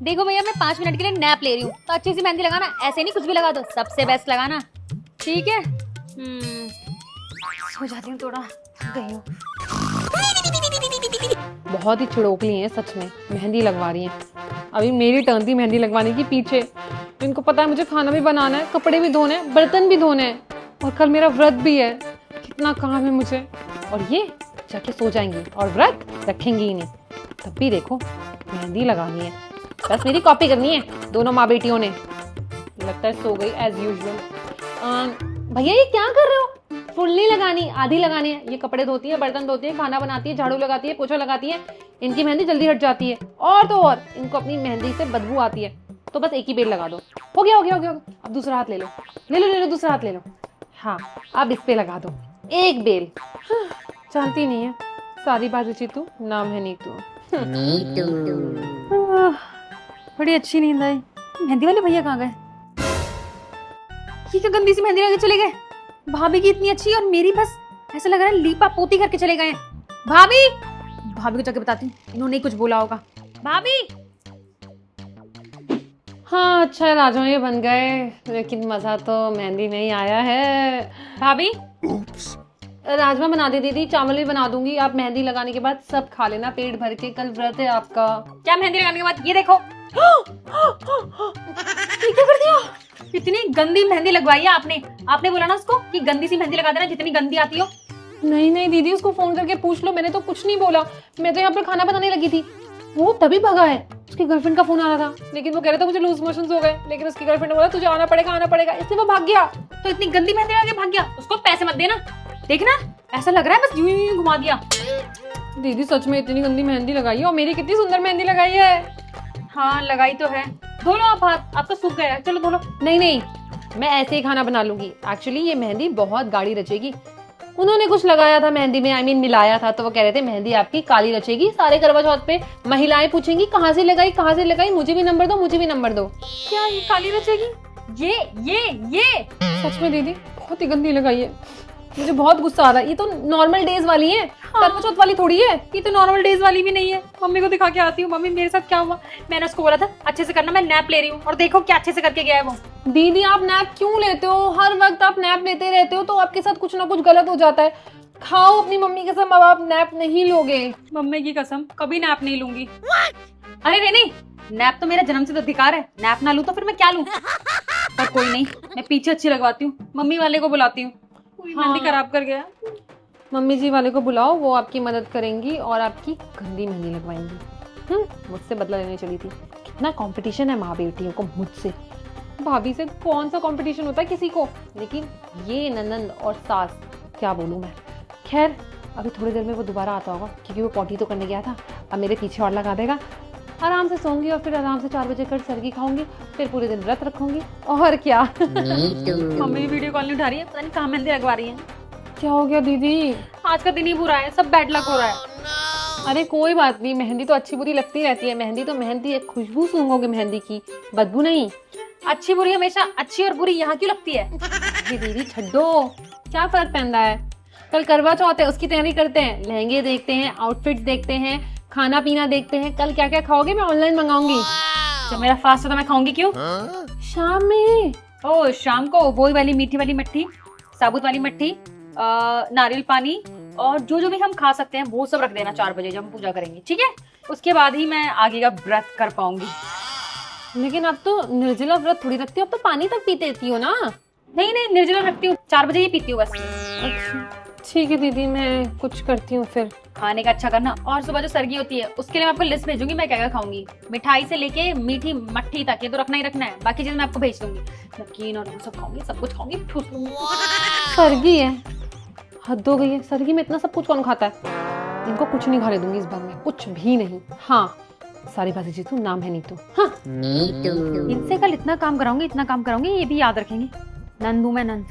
देखो भैया, मैं 5 मिनट के लिए नैप ले रही हूँ, तो अच्छी सी मेहंदी लगाना, ऐसे नहीं कुछ भी लगा दो, सबसे बेस्ट लगाना, ठीक है? सो जाती हूँ, थोड़ा गई हूँ। बहुत ही चिड़ोकली हैं सच में, मेहंदी लगवा रही हैं। अभी मेरी टर्न थी मेहंदी लगवाने की पीछे। इनको पता है मुझे खाना भी बनाना है, कपड़े भी धोने हैं, बर्तन भी धोने हैं, और कल मेरा व्रत भी है। कितना काम है मुझे। और ये जाके सो जाएंगी और व्रत रखेंगी ही नहीं। तब भी देखो मेहंदी लगानी है, बस मेरी कॉपी करनी है दोनों माँ बेटियों ने। लगता है सो गई एज यूजुअल। भैया ये क्या कर रहे हो? फुल नहीं लगानी, आधी लगानी है। ये कपड़े धोती है, बर्तन धोती है, खाना बनाती है, झाड़ू लगाती है, पोछा लगाती है। इनकी मेहंदी जल्दी हट जाती है, और तो और इनको अपनी मेहंदी से बदबू आती है। तो बस एक ही बेल लगा दो। हो गया हो गया हो गया। अब दूसरा हाथ ले लो, ले लो ले लो, दूसरा हाथ ले लो। हाँ अब इस पे लगा दो एक बेल। जानती नहीं है सारी बात जीतू, नाम है नीतू। बड़ी अच्छी नींद आई। मेहंदी वाले भैया कहाँ गए? ये क्या गंदी सी मेहंदी लगा के चले गए? भाभी की इतनी अच्छी और मेरी बस ऐसा लग रहा है लीपा पोती करके चले गए। भाभी, भाभी को जाके बताती हूँ, इन्होंने ही कुछ बोला होगा। भाभी। हाँ अच्छा है राजो ये बन गए, लेकिन मजा तो मेहंदी में ही आया है। भाभी राजमा बना दे दीदी, चावल भी बना दूंगी। आप मेहंदी लगाने के बाद सब खा लेना पेट भर के, कल व्रत है आपका। क्या मेहंदी लगाने के बाद? ये देखो। ये क्या कर दिया? इतनी गंदी मेहंदी लगवाई है आपने। आपने बोला ना उसको कि गंदी सी मेहंदी लगा देना, जितनी गंदी आती हो। नहीं नहीं दीदी, उसको फोन करके पूछ लो, मैंने तो कुछ नहीं बोला। मैं तो यहाँ पर खाना बनाने लगी थी, वो तभी भगा है। उसकी गर्लफ्रेंड का फोन आ रहा था, लेकिन वो कह रहा था मुझे लूज मोशंस हो गए, लेकिन उसकी गर्लफ्रेंड ने बोला तुझे आना पड़ेगा, इसलिए वो भाग गया। तो इतनी गंदी मेहंदी लगा के भाग गया, उसको पैसे मत देना। देखना ऐसा लग रहा है बस यूं यूं घुमा दिया। दीदी सच में इतनी गंदी मेहंदी लगाई है, और मेरी कितनी सुंदर मेहंदी लगाई है। हाँ लगाई तो है। धो लो आप हाथ, आपका सूख गया है, चलो धो लो। नहीं नहीं, मैं ऐसे ही खाना बना लूंगी। एक्चुअली ये मेहंदी बहुत गाढ़ी रचेगी। उन्होंने कुछ लगाया था मेहंदी में, मिलाया था, तो वो कह रहे थे मेहंदी आपकी काली रचेगी। सारे करवा चौथ पे महिलाएं पूछेंगी कहाँ से लगाई, मुझे भी नंबर दो। क्या ये काली रचेगी? ये सच में दीदी बहुत ही गंदी लगाई है, मुझे बहुत गुस्सा आ रहा है। ये तो नॉर्मल डेज वाली है, करवा चौथ वाली थोड़ी है। ये तो नॉर्मल डेज वाली भी नहीं है। मम्मी को दिखा के आती हूँ। मम्मी मेरे साथ क्या हुआ? मैंने उसको बोला था अच्छे से करना, मैं नैप ले रही हूँ, और देखो क्या अच्छे से करके गया है वो। दीदी आप नैप क्यों लेते हो? हर वक्त आप नैप लेते रहते हो, तो आपके साथ कुछ ना कुछ गलत हो जाता है। खाओ अपनी मम्मी के साथ, अब आप नैप नहीं लोगे। मम्मी की कसम कभी नैप नहीं लूंगी। अरे नहीं, नैप तो मेरा जन्म से तो अधिकार है। नैप ना लूं तो फिर मैं क्या लूं? पर कोई नहीं, मैं पीछे अच्छी लगवाती हूँ। मम्मी वाले को बुलाती हूँ। मेहंदी खराब कर गया। मम्मी जी वाले को बुलाओ, वो आपकी मदद करेंगी और आपकी गंदी मेहंदी लगवाएंगी। मुझसे बदला लेने चली थी। कितना कंपटीशन है माँ बेटियों को मुझसे। भाभी से कौन सा कंपटीशन होता है किसी को, लेकिन ये ननंद और सास, क्या बोलूं मैं। खैर अभी थोड़ी देर में वो दोबारा आता होगा, क्योंकि वो पॉटी तो करने गया था। अब मेरे पीछे और लगा देगा। आराम से सोऊंगी और फिर आराम से 4 बजे कर सरगी खाऊंगी, फिर पूरे दिन व्रत रखूंगी। और क्या। मम्मी वीडियो कॉल नहीं उठा रही है, पता नहीं कहाँ मेहंदी लगवा रही है। क्या हो गया दीदी? आज का दिन ही बुरा है, सब बैड लक हो रहा है। अरे कोई बात नहीं, मेहंदी तो अच्छी बुरी लगती रहती है। मेहंदी तो मेहंदी है, खुशबू सूंघोगे मेहंदी की, बदबू नहीं। अच्छी बुरी हमेशा अच्छी और बुरी यहाँ क्यों लगती है? ये दीदी छड्डो, क्या फर्क पैंदा है। कल करवा चौथ है, उसकी तैयारी करते हैं। लहंगे देखते हैं, आउटफिट्स देखते हैं, खाना पीना देखते हैं। कल क्या क्या खाओगे मैं ऑनलाइन मंगाऊंगी। जब मेरा फास्ट है तो मैं खाऊंगी क्यों? शाम में। ओ शाम को वही वाली मीठी वाली मट्ठी, साबुत वाली मट्ठी, नारियल पानी, और जो जो भी हम खा सकते हैं वो सब रख देना 4 बजे जब हम पूजा करेंगे, ठीक है? उसके बाद ही मैं आगे का व्रत कर पाऊंगी। लेकिन अब तो निर्जला व्रत थोड़ी रखती हो, अब तो पानी तक पीते रहती हो ना। नहीं नहीं, निर्जला रखती हूँ, 4 बजे ही पीती हूँ बस। अच्छा ठीक है दीदी, मैं कुछ करती हूँ फिर। खाने का अच्छा करना, और सुबह जो सरगी होती है उसके लिए मैं आपको लिस्ट भेजूंगी, मैं क्या क्या खाऊंगी। मिठाई से लेके मीठी मट्ठी तक, ये तो रखना ही रखना है। बाकी चीजें मैं आपको भेज दूंगी। नमकीन और वो सब खाऊंगी, सब कुछ खाऊंगी, ठूस लूंगी। सरगी है, हद हो गई है। सरगी में इतना सब कुछ कौन खाता है? इनको कुछ नहीं खाने दूंगी इस बार में, कुछ भी नहीं। हाँ सारी बातें जीतू, नाम है नीतू। हाँ इनसे कल इतना काम कराऊंगी, ये भी याद रखेंगी। नंदू मैं नंद।